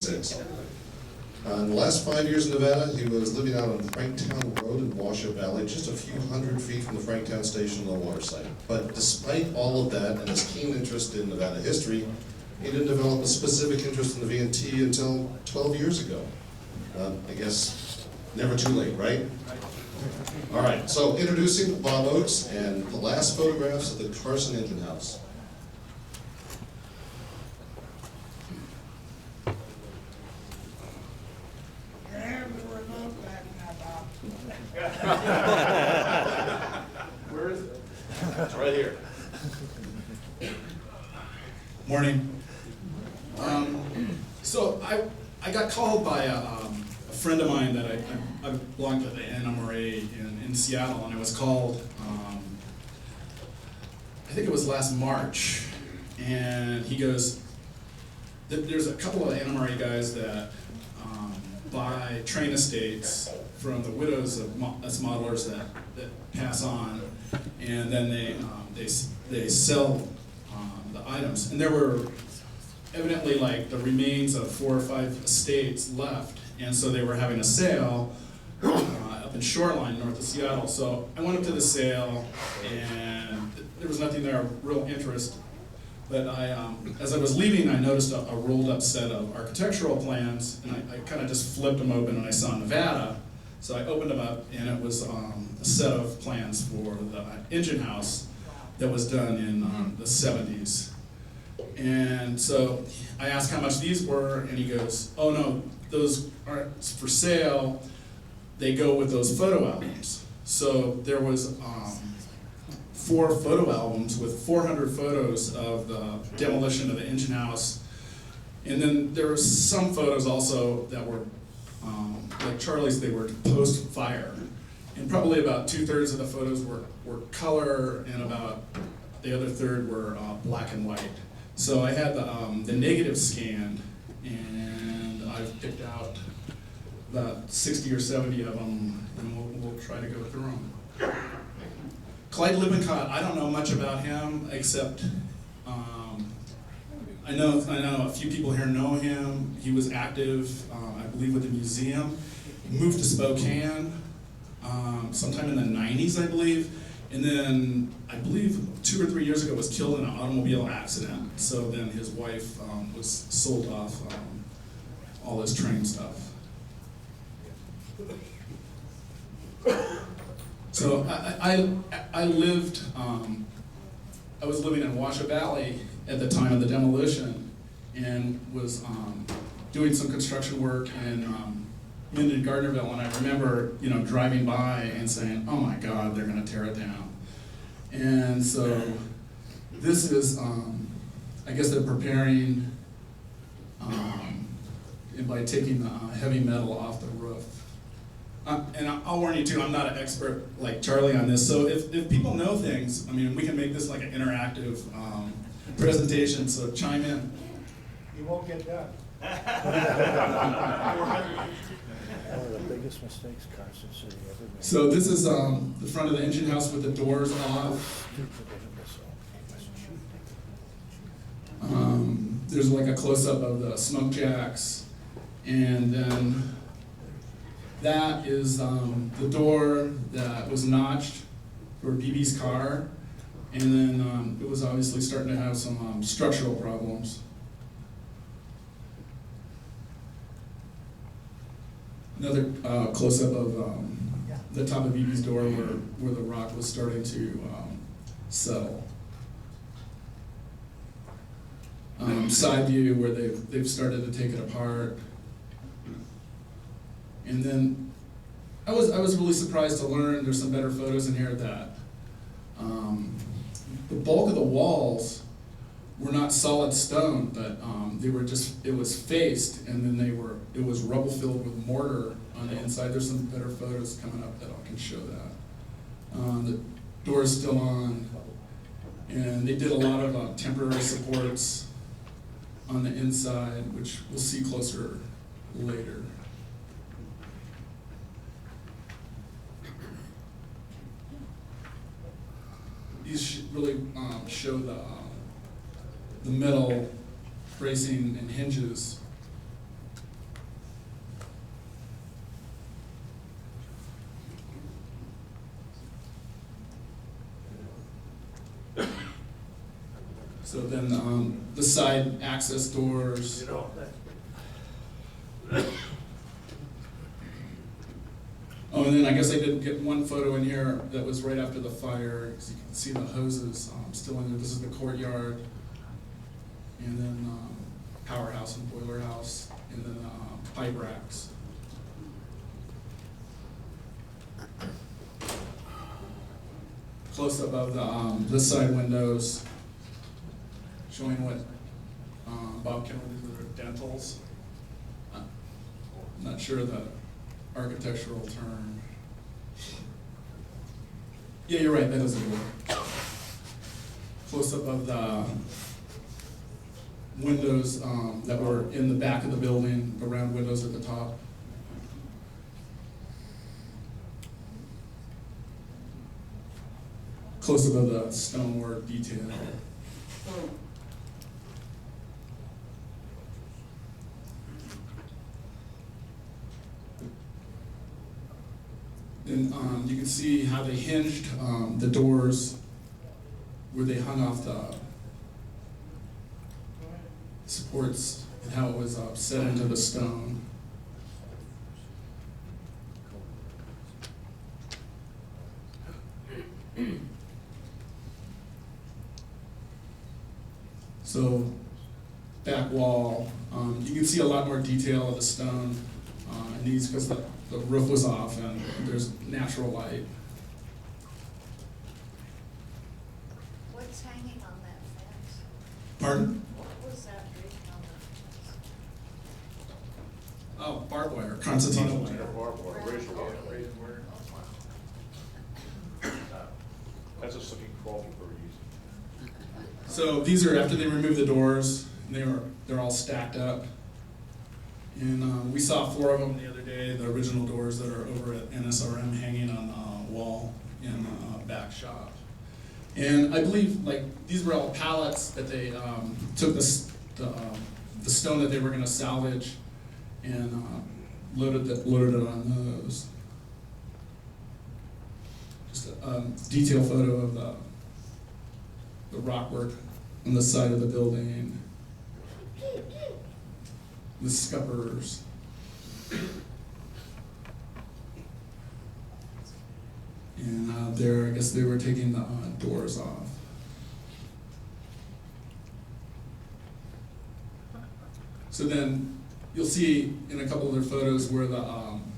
Six. In the last 5 years in Nevada, he was living out on Franktown Road in Washoe Valley, just a few hundred feet from the Franktown station on the water site. But despite all of that and his keen interest in Nevada history, he didn't develop a specific interest in the VNT until 12 years ago. I guess never too late, right? All right, so introducing Bob Oates and the last photographs of the Carson engine house. Where is it? It's right here. Morning. So I got called by a friend of mine that I belonged to the NMRA in Seattle, and it was called, I think it was last March, and he goes, there's a couple of NMRA guys that buy train estates from the widows of us modelers that pass on, and then they sell the items. And there were evidently like the remains of 4 or 5 estates left, and so they were having a sale up in Shoreline, north of Seattle. So I went up to the sale, and there was nothing there of real interest. But as I was leaving, I noticed a rolled up set of architectural plans, and I kind of just flipped them open, and I saw Nevada. So I opened them up, and it was a set of plans for the engine house that was done in the 70s. And so I asked how much these were, and he goes, "Oh no, those aren't for sale. They go with those photo albums." So there was 4 photo albums with 400 photos of the demolition of the engine house. And then there were some photos also that were, like Charlie's, they were post-fire. And probably about 2/3 of the photos were color, and about the other third were black and white. So I had the negative scanned, and I've picked out about 60 or 70 of them, and we'll try to go through them. Clyde Lippincott, I don't know much about him, except I know a few people here know him. He was active, I believe, with the museum. He moved to Spokane sometime in the 90s, I believe. And then, I believe 2 or 3 years ago, was killed in an automobile accident. So then his wife was sold off all his train stuff. So I lived, I was living in Washoe Valley at the time of the demolition, and was doing some construction work in Gardnerville, and I remember, driving by and saying, "Oh my God, they're going to tear it down." And so this is, I guess they're preparing by taking the heavy metal off the roof. And I'll warn you too, I'm not an expert like Charlie on this, so if people know things, we can make this like an interactive presentation, so chime in. You won't get done. One of the biggest mistakes Carson City ever made. So this is the front of the engine house with the doors off. There's like a close-up of the smoke jacks, and then that is the door that was notched for BB's car, and then it was obviously starting to have some structural problems. Another close-up of the top of BB's door where the rock was starting to settle. Side view where they've started to take it apart. And then I was really surprised to learn, there's some better photos in here, that the bulk of the walls were not solid stone, but they were it was faced, and then it was rubble filled with mortar on the inside. There's some better photos coming up that I can show that. The door is still on, and they did a lot of temporary supports on the inside, which we'll see closer later. These really show the metal bracing and hinges So then the side access doors. Oh, and then I guess I did get one photo in here that was right after the fire, because you can see the hoses still in there. This is the courtyard, and then powerhouse and boiler house, and then pipe racks. Close up of the side windows, showing what Bob can do dentals. I'm not sure the architectural term. Yeah, you're right, that is a door. Close up of the windows that were in the back of the building, the round windows at the top. Close up of the stonework detail. And you can see how they hinged the doors, where they hung off the supports, and how it was set into the stone. So, back wall, you can see a lot more detail of the stone in these, because the roof was off and there's natural light. What's hanging on that fence? Pardon? What was that written on the fence? Oh, barbed wire, concertina wire. That's just something crawling for a reason. So these are after they removed the doors, and they're all stacked up. And we saw 4 of them the other day, the original doors that are over at NSRM hanging on the wall in the back shop. And I believe these were all pallets that they took the stone that they were going to salvage and loaded it on those. Just a detail photo of the rock work on the side of the building. The scuppers. And there, I guess they were taking the doors off. So then you'll see in a couple of their photos where the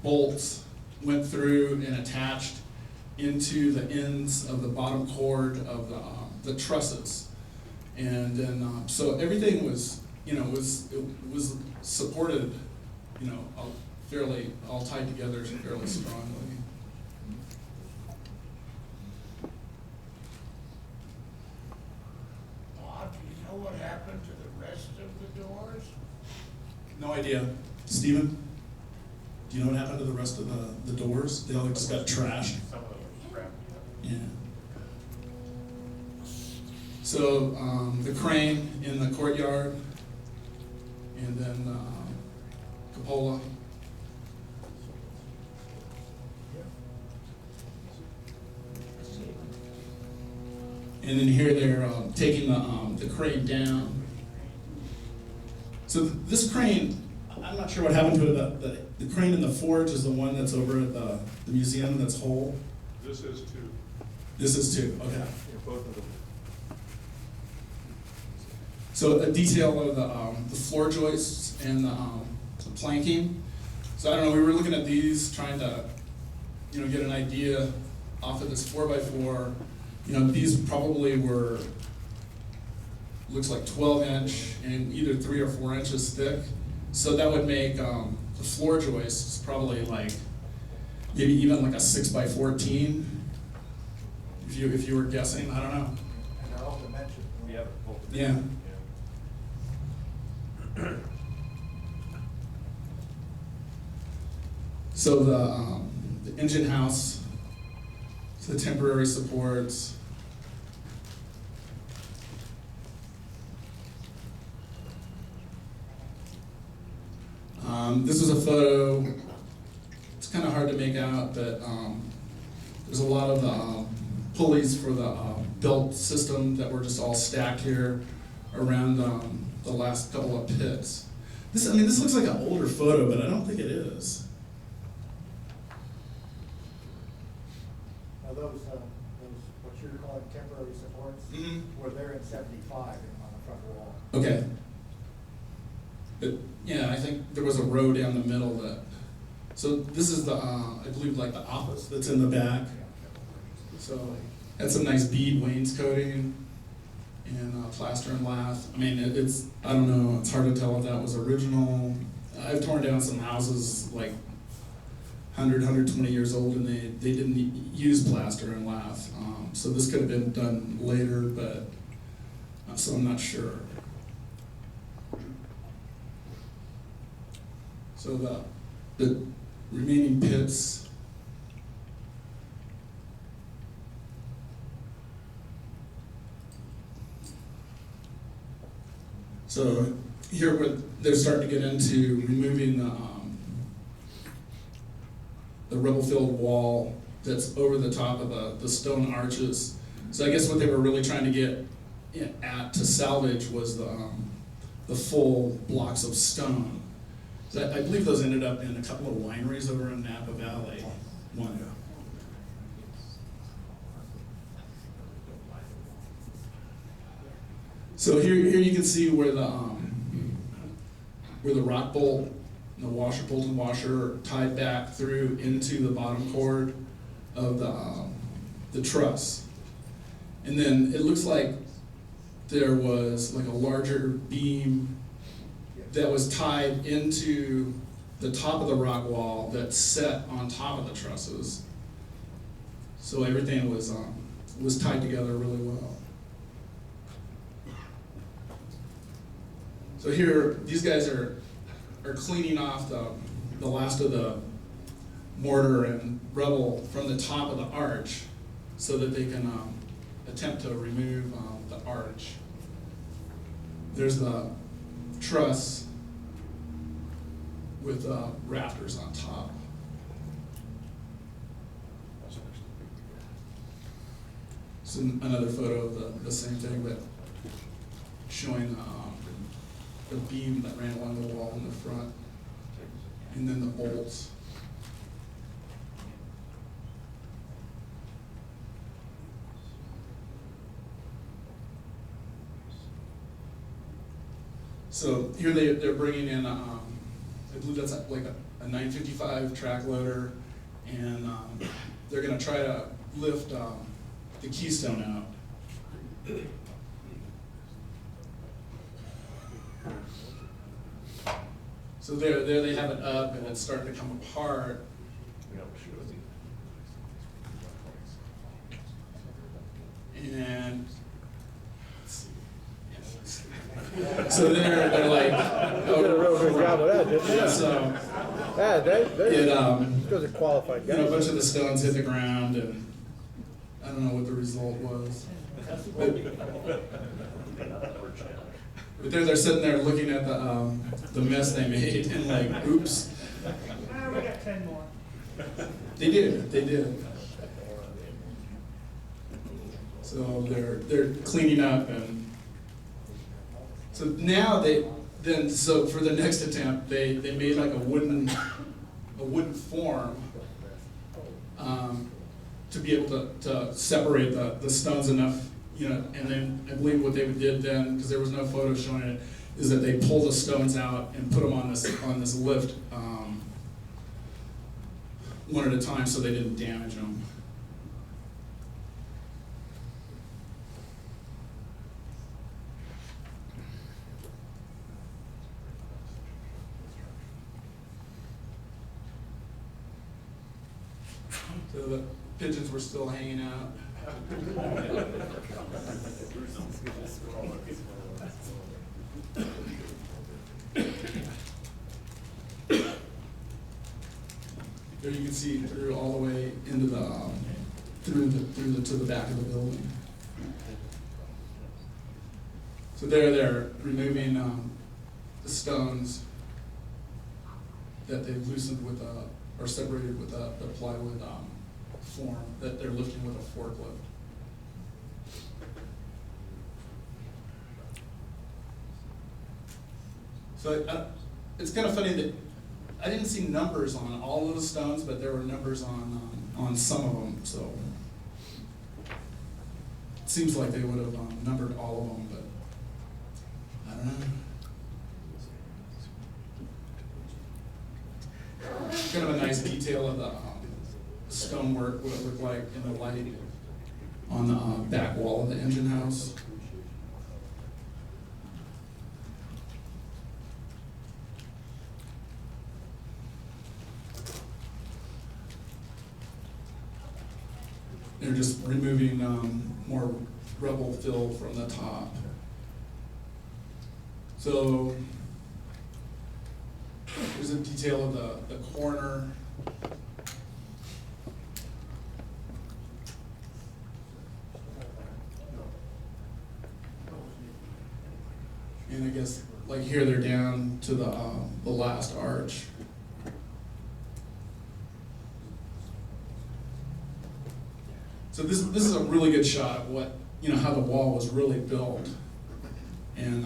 bolts went through and attached into the ends of the bottom cord of the trusses. And then, so everything was, it was supported, fairly, all tied together fairly strongly. Bob, do you know what happened to the rest of the doors? No idea. Steven? Do you know what happened to the rest of the doors? They all just got trashed? Some of them were scrapped. Yeah. So the crane in the courtyard, and then cupola. And then here they're taking the crane down. So this crane, I'm not sure what happened to it. The crane in the forge is the one that's over at the museum that's whole. This is two. This is too, okay. Yeah, both of them. So a detail of the floor joists and the planking. So I don't know, we were looking at these, trying to, get an idea off of this 4x4. These probably were, looks like 12-inch and either 3 or 4 inches thick. So that would make the floor joists probably maybe even a 6x14. If you were guessing, I don't know. And they're all dimensional. Yeah, both. Yeah. So the engine house, so the temporary supports. This was a photo. It's kind of hard to make out, but there's a lot of pulleys for the belt system that were just all stacked here. around the last couple of pits. This looks like an older photo, but I don't think it is. Now those, what you're calling temporary supports, Mhm. were there in 75 on the front wall. Okay. But, yeah, I think there was a row down the middle that, so this is the, I believe like the office that's in the back. So, that's some nice bead wainscoting and plaster and lath. I mean, it's, I don't know, it's hard to tell if that was original. I've torn down some houses like 120 years old, and they didn't use plaster and lath. So this could have been done later, but, so I'm not sure. So the remaining pits, so here they're starting to get into removing the rubble-filled wall that's over the top of the stone arches. So I guess what they were really trying to get at to salvage was the full blocks of stone. So I believe those ended up in a couple of wineries over in Napa Valley. One. So here you can see where the rock bolt, and the washer, bolt and washer are tied back through into the bottom cord of the truss. And then it looks like there was like a larger beam that was tied into the top of the rock wall that set on top of the trusses. So everything was tied together really well. So here, these guys are cleaning off the last of the mortar and rubble from the top of the arch so that they can attempt to remove the arch. There's the truss with rafters on top. So another photo of the same thing, but showing the beam that ran along the wall in the front, and then the bolts. So here they're bringing in, I believe that's like a 955 track loader, and they're gonna try to lift the keystone out. So there they have it up, and it's starting to come apart. And so they're like, You did a real good job with that, didn't you? so Yeah, it those are qualified you know, a guys. bunch of the stones hit the ground, and I don't know what the result was. But they're sitting there looking at the mess they made, and like, oops. We got 10 more. They did. So they're cleaning up, and so now so for the next attempt they made like a wooden form to be able to separate the stones enough, you know, and then I believe what they did then, because there was no photo showing it, is that they pulled the stones out and put them on this lift one at a time so they didn't damage them. So the pigeons were still hanging out. There you can see through all the way into the to the back of the building. So they're removing the stones that they've loosened with or separated with the plywood form that they're lifting with a forklift. So it's kind of funny that I didn't see numbers on all of the stones, but there were numbers on some of them, so. It seems like they would have numbered all of them, but I don't know. Kind of a nice detail of the stonework, what it looked like in the light on the back wall of the engine house. They're just removing more rubble fill from the top. So there's a detail of the corner. And I guess like here they're down to the last arch. So this is a really good shot of what, how the wall was really built. And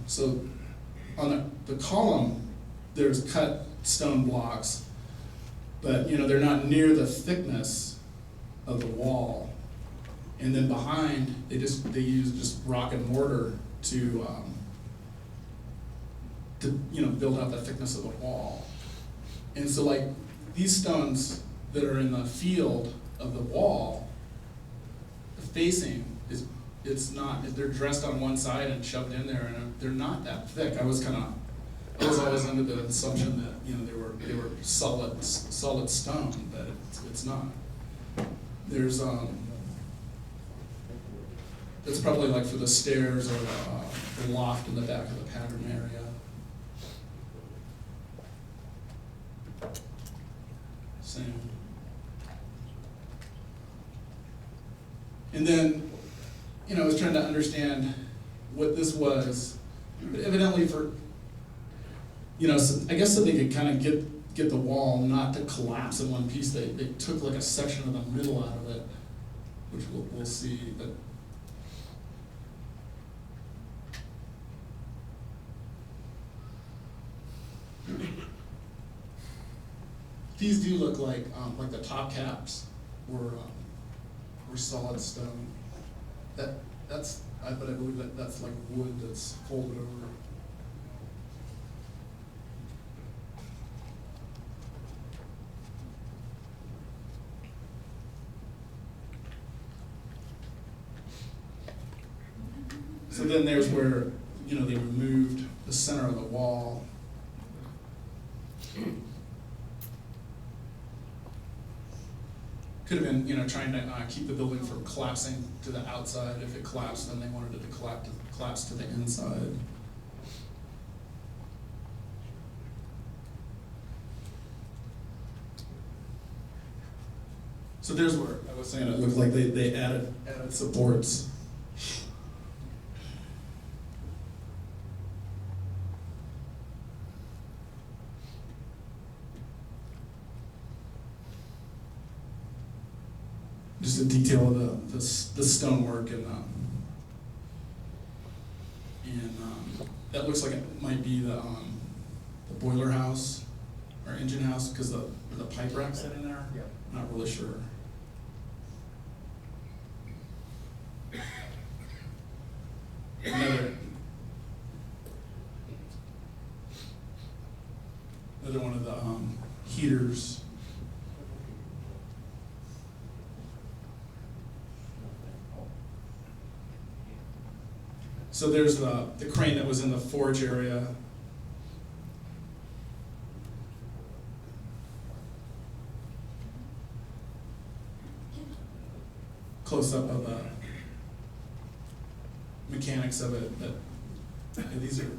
so on the column, there's cut stone blocks, but they're not near the thickness of the wall. And then behind, they use just rock and mortar to build out the thickness of the wall. And so like these stones that are in the field of the wall, the facing it's not, they're dressed on one side and shoved in there, and they're not that thick. I was always under the assumption that they were solid stone, but it's not. There's that's probably like for the stairs or the loft in the back of the pattern area. Same. And then, I was trying to understand what this was, but evidently for, so I guess so they could kind of get the wall not to collapse in one piece, they took like a section of the middle out of it, which we'll see, but. These do look like the top caps were solid stone. But I believe that's like wood that's folded over. So then there's where, they removed the center of the wall. Could have been, trying to keep the building from collapsing to the outside. If it collapsed, then they wanted it to collapse to the inside. So there's where I was saying it looked like they added supports. Just a detail of the stonework and that looks like it might be the boiler house or engine house because the pipe rack set in there. Yeah. Not really sure. Another one of the heaters. So there's the crane that was in the forge area. Close up of the mechanics of it, but these are.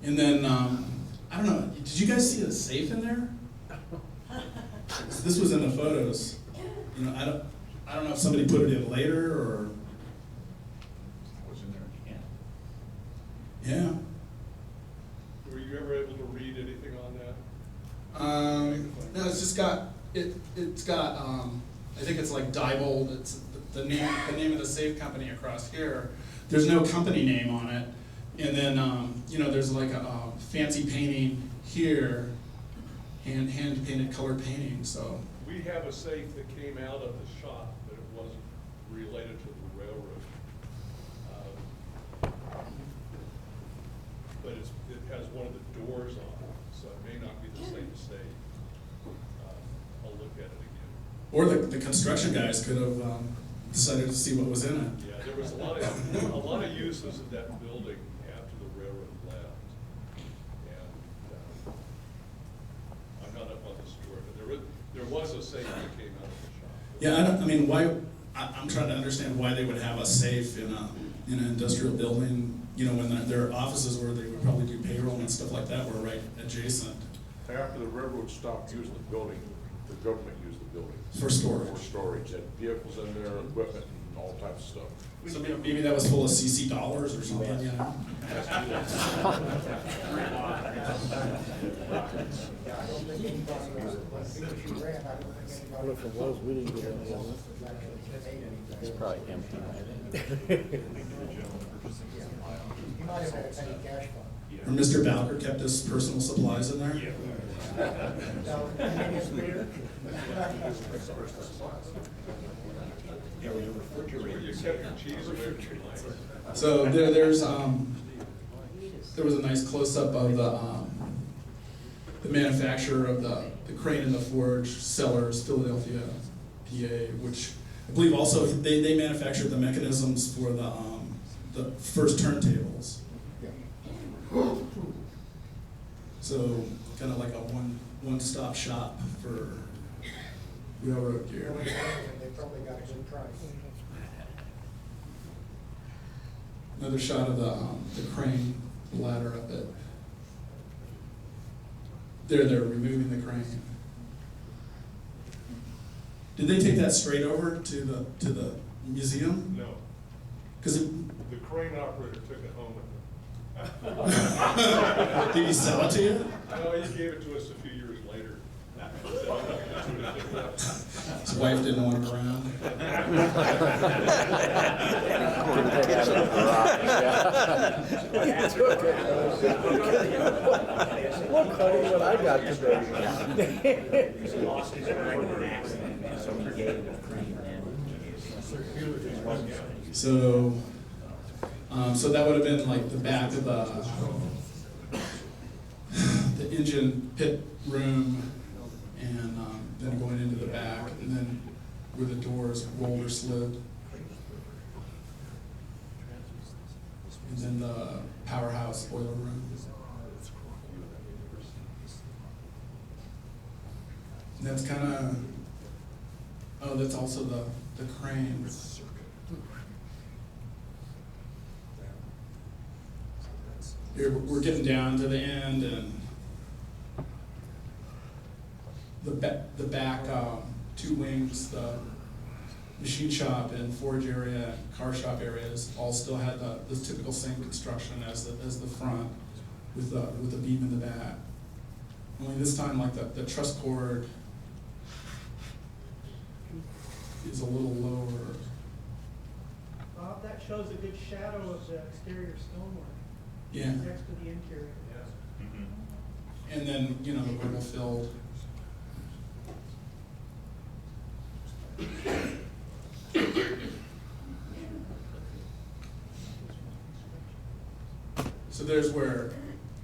And then, I don't know, did you guys see the safe in there? This was in the photos. I don't know if somebody put it in later or. What's in there? Yeah. Were you ever able to read anything on that? No, it's just got, it's got, I think it's like Diebold, the name of the safe company across here. There's no company name on it. And then, you know, there's like a fancy painting here, hand painted color painting, so. We have a safe that came out of the shop, but it wasn't related to the railroad. But it has one of the doors on it, so it may not be the same safe. I'll look at it again. Or the construction guys could have decided to see what was in it. Yeah, there was a lot of uses of that building after the railroad left. And I'm not up on the story, but there was a safe that came out of the shop. Yeah, I'm trying to understand why they would have a safe in an industrial building, you know, when their offices where they would probably do payroll and stuff like that were right adjacent After the railroad stopped using the building, the government used the building. for storage. For storage, and vehicles in there, equipment, and all types of stuff. So maybe that was full of CC dollars or something, you know? Yeah, I don't think anybody, when she ran, I don't think anybody. What if it was, we didn't get any of it. It's probably empty. He might have had a petty cash fund. Or Mr. Bowker kept his personal supplies in there? No, maybe it's beer. Where you kept your cheese away from your life. So there was a nice close-up of the manufacturer of the crane and the forge, Sellers, Philadelphia, PA, which I believe also they manufactured the mechanisms for the first turntables. So kind of like a one-stop shop for railroad gear. They probably got a good price. Another shot of the crane ladder up it. They're removing the crane. Did they take that straight over to the museum? No, Because the crane operator took it home with did he sell it to you? him. No, he gave it to us a few years later. His wife didn't want him around. Look, honey, what I got today. So that would have been like the back of the engine pit room, and then going into the back, and then where the doors rolled or slid. And then the powerhouse boiler room. And that's kind of, oh, that's also the crane. Here, we're getting down to the end, and the back two wings, the machine shop and forge area, car shop areas, all still had the typical same construction as the front, with the beam in the back. Only this time, like the truss cord is a little lower. Bob, that shows a good shadow of the exterior stonework. Yeah. Next to the interior. And then, you know, the rubble filled. So there's where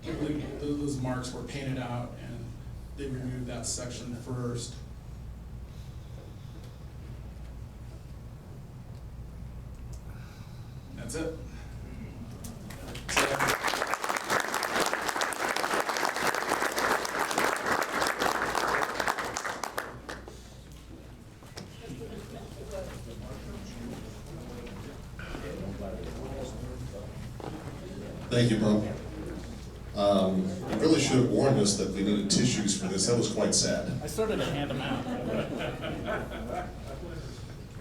I believe those marks were painted out, and they removed that section first. That's it. Thank you, Bob. You really should have warned us that we needed tissues for this. That was quite sad. I started to hand them out.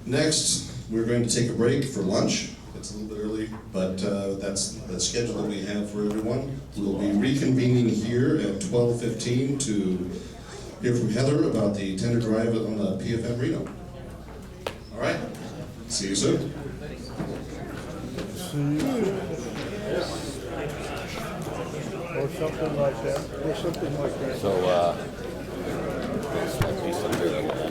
Next, we're going to take a break for lunch. It's a little bit early, but that's the schedule that we have for everyone. We'll be reconvening here at 12:15 to hear from Heather about the tender drive on the PFM Reno. All right? See you soon. Or something like that, or something like that. So, this might be something